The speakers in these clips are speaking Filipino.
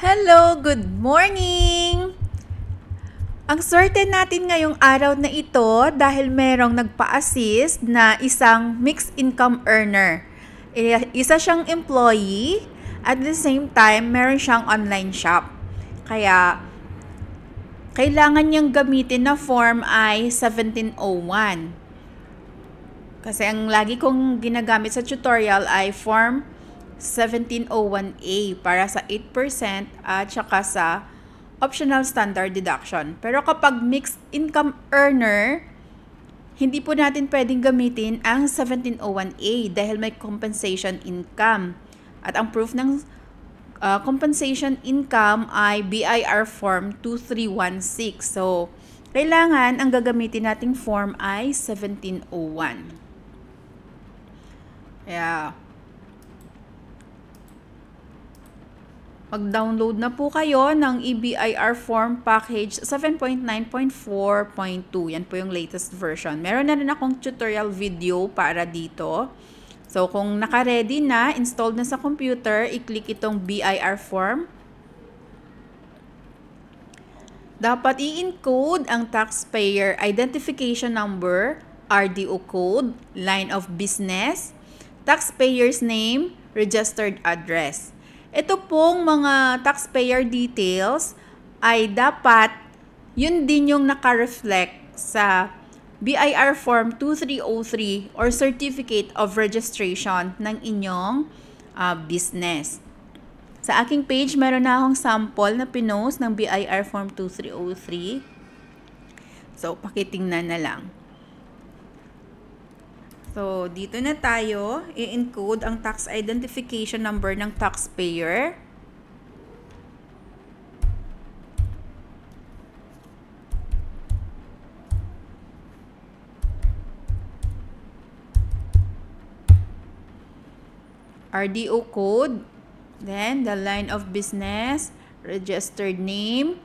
Hello, good morning! Ang swerte natin ngayong araw na ito dahil merong nagpa-assist na isang mixed income earner. Isa siyang employee, at the same time, meron siyang online shop. Kaya, kailangan niyang gamitin na form ay 1701. Kasi ang lagi kong ginagamit sa tutorial ay form 1701A para sa 8% at saka sa optional standard deduction. Pero kapag mixed income earner, hindi po natin pwedeng gamitin ang 1701A dahil may compensation income. At ang proof ng compensation income ay BIR form 2316. So, kailangan ang gagamitin nating form ay 1701. Kaya, mag-download na po kayo ng EBIR form package 7.9.4.2. Yan po yung latest version. Meron na rin akong tutorial video para dito. So, kung naka-ready na, installed na sa computer, i-click itong BIR form. Dapat i-encode ang taxpayer identification number, RDO code, line of business, taxpayer's name, registered address. Ito pong mga taxpayer details ay dapat yun din yung naka-reflect sa BIR Form 2303 or Certificate of Registration ng inyong business. Sa aking page, meron na akong sample na pinost ng BIR Form 2303. So, pakitingnan na lang. So, dito na tayo, i-encode ang tax identification number ng taxpayer. RDO code, then the line of business, registered name.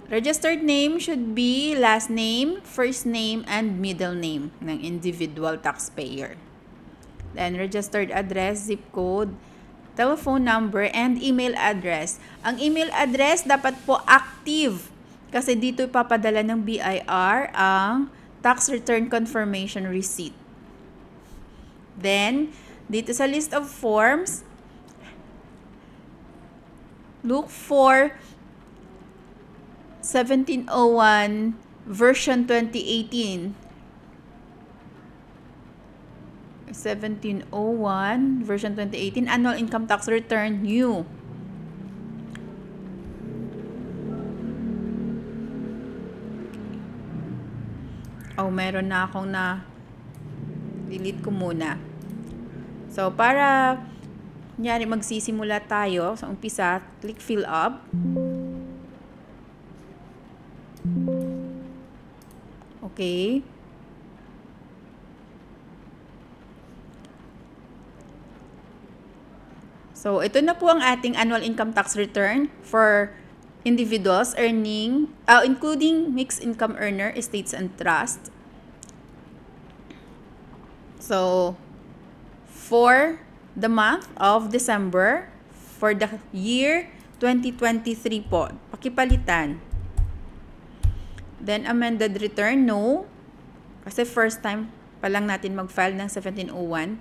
Registered name should be last name, first name, and middle name ng individual taxpayer. Then, registered address, zip code, telephone number, and email address. Ang email address dapat po active kasi dito ipapadala ng BIR ang tax return confirmation receipt. Then, dito sa list of forms, look for 1701 version 2018. 1701 version 2018 annual income tax return new. Oh, meron na akong delete ko muna. So, para kunyari magsisimula tayo sa umpisa, click fill up. Okay. So, ito na po ang ating annual income tax return for individuals earning, including mixed income earner, estates, and trust. So, for the month of December, for the year 2023 po, pakipalitan. Then, amended return, no. Kasi first time pa lang natin mag-file ng 1701.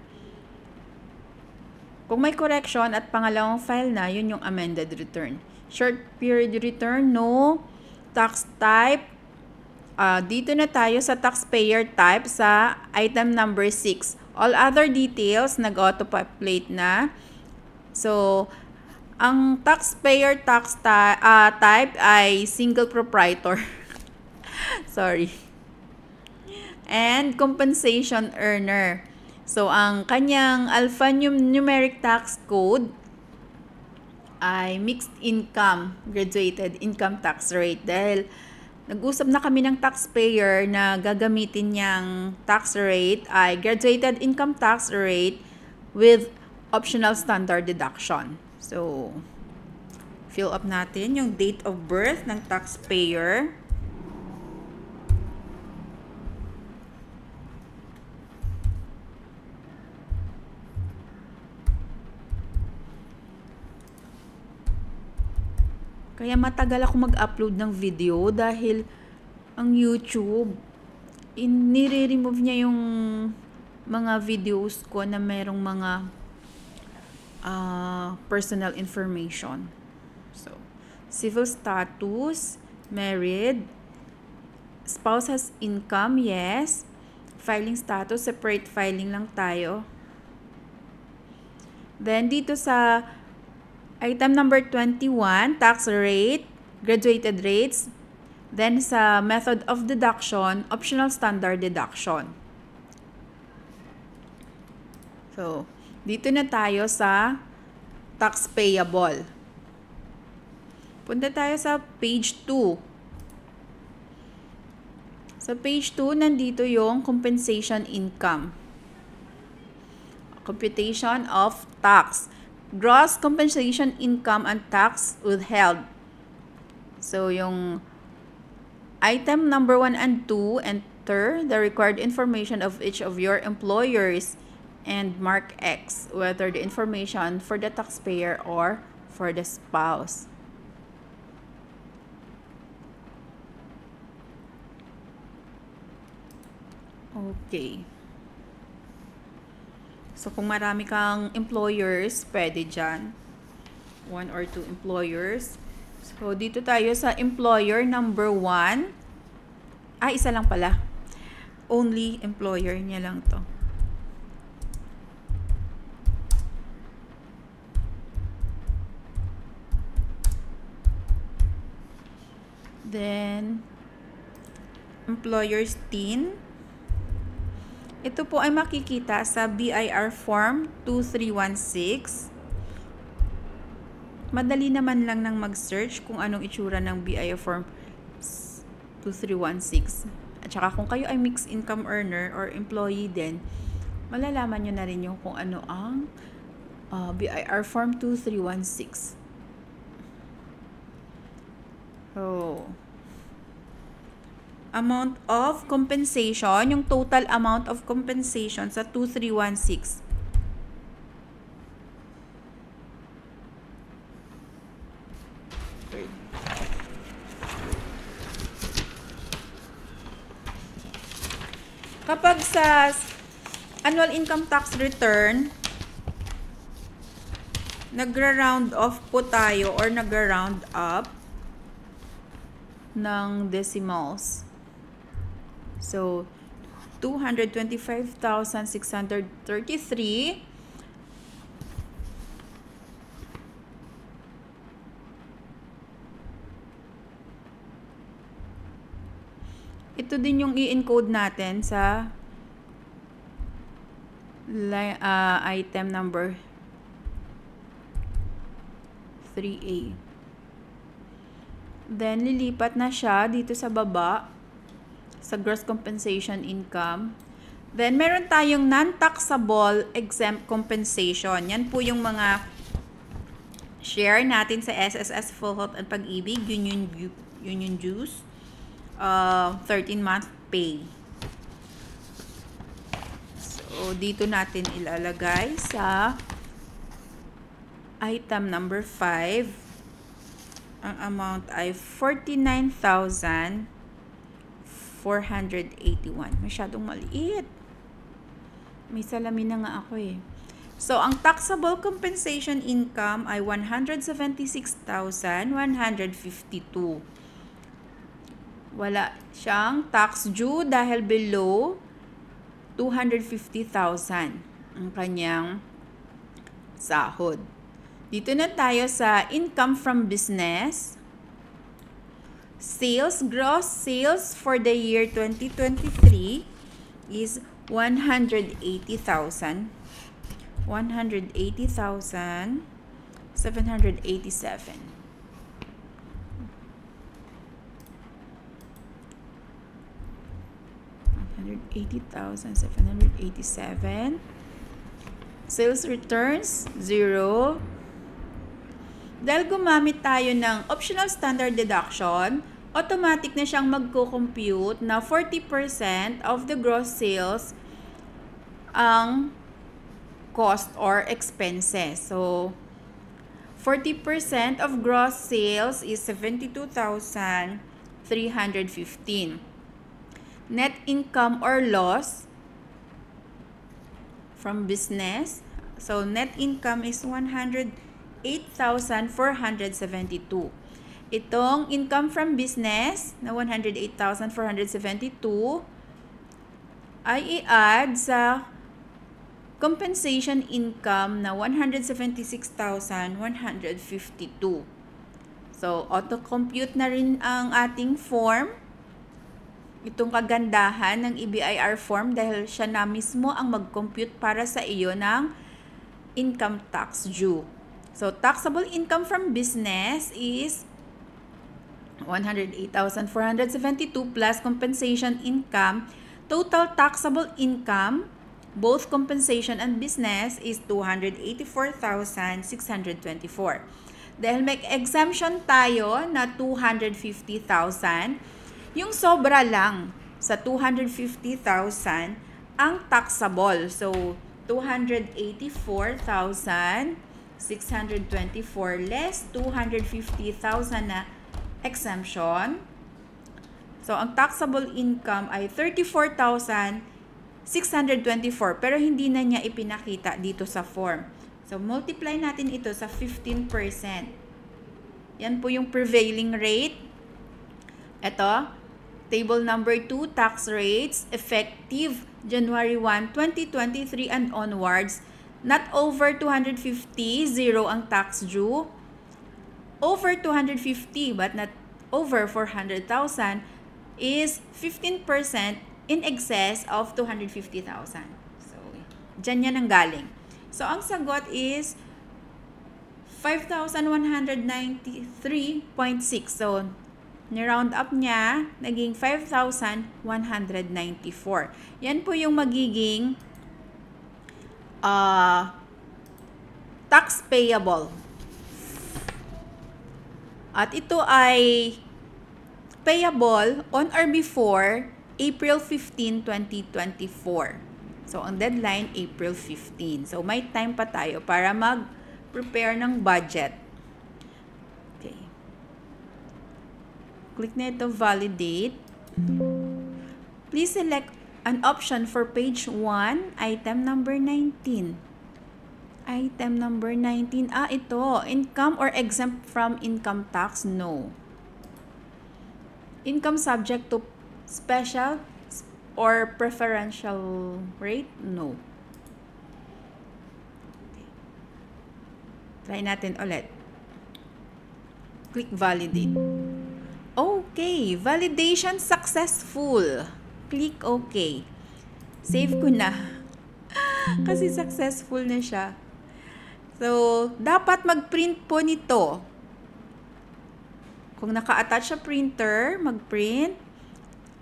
Kung may correction at pangalawang file na, yun yung amended return. Short period return, no. Tax type, dito na tayo sa taxpayer type sa item number 6. All other details, nag-auto-populate na. So, ang taxpayer type ay single proprietor. Sorry. And compensation earner. So, ang kanyang alphanumeric tax code ay mixed income, graduated income tax rate. Dahil nag-usap na kami ng taxpayer na gagamitin niyang tax rate ay graduated income tax rate with optional standard deduction. So, fill up natin yung date of birth ng taxpayer. Kaya matagal ako mag-upload ng video dahil ang YouTube, nire-remove niya yung mga videos ko na merong mga personal information. So, civil status, married, spouse has income, yes. Filing status, separate filing lang tayo. Then, dito sa item number 21, tax rate, graduated rates. Then, sa method of deduction, optional standard deduction. So, dito na tayo sa tax payable. Punta tayo sa page 2. Sa page 2, nandito yung compensation income. Computation of tax. Gross compensation income and tax withheld. So, yung item number 1 and 2, enter the required information of each of your employers and mark X, whether the information for the taxpayer or for the spouse. Okay. So, kung marami kang employers, pwede dyan. 1 or 2 employers. So, dito tayo sa employer number 1. Isa lang pala. Only employer niya lang to. Then, employers 10. Ito po ay makikita sa BIR Form 2316. Madali naman lang nang mag-search kung anong itsura ng BIR Form 2316. At saka kung kayo ay mixed income earner or employee din, malalaman nyo na rin yung kung ano ang BIR Form 2316. So, amount of compensation, yung total amount of compensation sa 2316. Kapag sa annual income tax return, nagra-round off po tayo or nagra-round up ng decimals. So, 225,633. Ito din yung i-encode natin sa item number 3A. Then, lilipat na siya dito sa baba sa gross compensation income. Then, meron tayong non-taxable exempt compensation. Yan po yung mga share natin sa SSS Full Health and Pag-ibig, Union Dues, 13-month pay. So, dito natin ilalagay sa item number 5. Ang amount ay 49,481. Masyadong maliit. May salamin na nga ako eh. So, ang taxable compensation income ay 176,152. Wala siyang tax due dahil below 250,000 ang kanyang sahod. Dito na tayo sa income from business. Sales, gross sales for the year 2023 is 180,787. 180,787. Sales returns, 0. Dahil gumamit tayo ng optional standard deduction, automatic na siyang magko-compute na 40% of the gross sales ang cost or expenses. So, 40% of gross sales is 72,315. Net income or loss from business. So, net income is 108,472. Itong income from business na 108,472 ay i-add sa compensation income na 176,152. So, auto-compute na rin ang ating form. Itong kagandahan ng EBIR form dahil siya na mismo ang mag-compute para sa iyo ng income tax due. So, taxable income from business is 108,472 plus compensation income. Total taxable income, both compensation and business, is 284,624. Dahil may exemption tayo na 250,000, yung sobra lang sa 250,000 ang taxable. So, 284,624 less 250,000 na exemption. So, ang taxable income ay 34,624 pero hindi na niya ipinakita dito sa form. So, multiply natin ito sa 15%. Yan po yung prevailing rate. Ito, table number 2, tax rates, effective January 1, 2023 and onwards. Not over 250, zero ang tax due. Over 250 but not over 400,000 is 15% in excess of 250,000. So, dyan yan ang galing. So, ang sagot is 5,193.6. So, ni-round up niya, naging 5,194. Yan po yung magiging tax payable. At ito ay payable on or before April 15, 2024. So, ang deadline, April 15. So, may time pa tayo para mag-prepare ng budget. Okay. Click na ito, validate. Please select an option for page 1, item number 19. Item number 19. Ito. Income or exempt from income tax? No. Income subject to special or preferential rate? No. Okay. Try natin ulit. Click validate. Okay. Validation successful. Click OK. Save ko na. Kasi successful na siya. So, dapat mag-print po nito. Kung naka-attach sa printer, mag-print.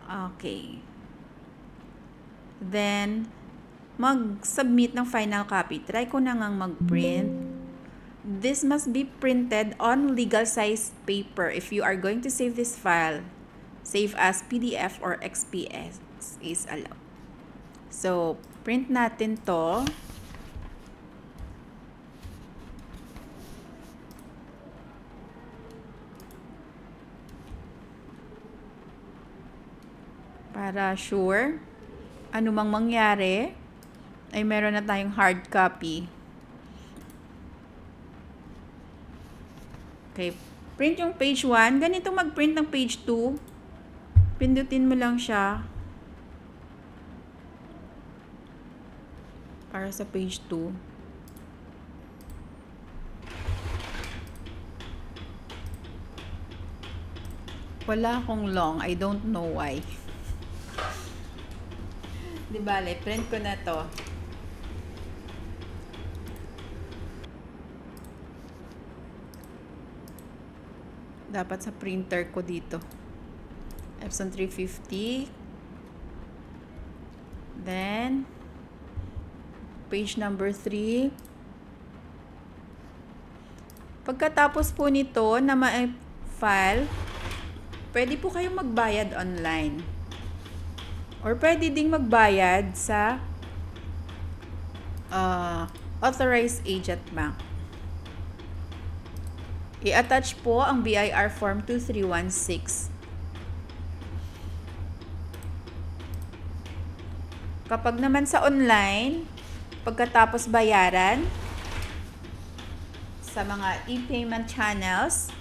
Okay. Then, mag-submit ng final copy. Try ko na ngang mag-print. This must be printed on legal size paper. If you are going to save this file, save as PDF or XPS is allowed. So, print natin to. Para sure, anumang mangyari, ay meron na tayong hard copy. Okay, print yung page 1. Ganito mag-print ng page 2. Pindutin mo lang siya. Para sa page 2. Wala akong long. I don't know why. Di bale, print ko na to. Dapat sa printer ko dito. Epson 350. Then, page number 3. Pagkatapos po nito na ma-file, pwede po kayong magbayad online. Or pwede ding magbayad sa authorized agent bank. I-attach po ang BIR Form 2316. Kapag naman sa online, pagkatapos bayaran sa mga e-payment channels,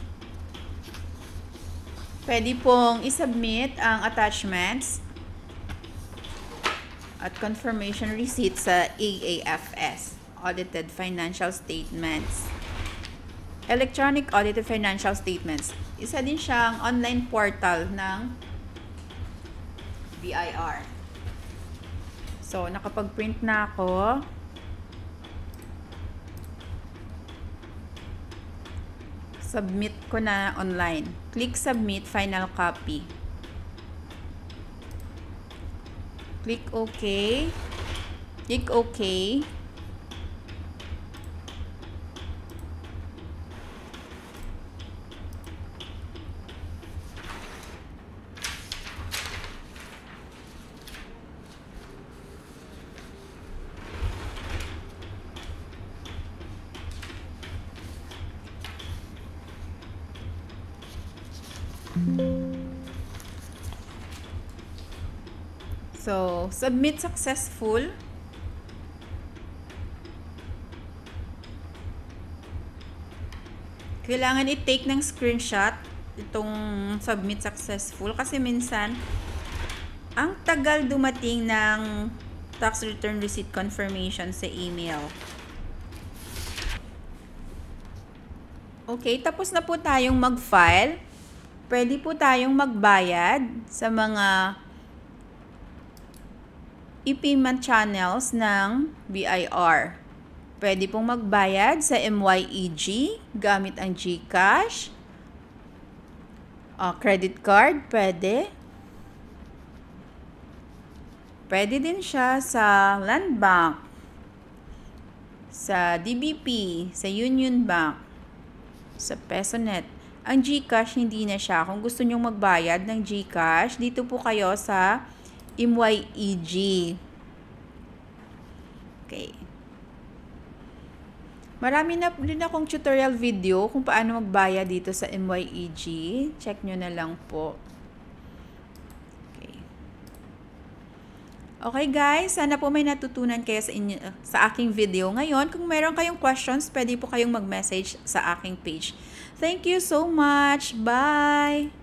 pwede pong isubmit ang attachments at confirmation receipt sa AAFS, Audited Financial Statements. Electronic Audited Financial Statements. Isa din siyang online portal ng BIR. So, nakapag-print na ako. Submit ko na online. Click Submit Final Copy. Click OK. Click OK. So, submit successful. Kailangan i-take ng screenshot itong submit successful kasi minsan ang tagal dumating ng tax return receipt confirmation sa email. Okay, tapos na po tayong mag-file. Pwede po tayong magbayad sa mga e-payment channels ng BIR. Pwede pong magbayad sa MYEG gamit ang GCash, credit card, pwede. Pwede din siya sa Land Bank, sa DBP, sa Union Bank, sa PesoNet. Ang GCash hindi na siya. Kung gusto nyong magbayad ng GCash, dito po kayo sa MYEG. Okay. Marami na rin akong tutorial video kung paano magbayad dito sa MYEG. Check nyo na lang po. Okay. Okay guys, sana po may natutunan kayo sa aking video ngayon. Kung meron kayong questions, pwede po kayong mag-message sa aking page. Thank you so much. Bye!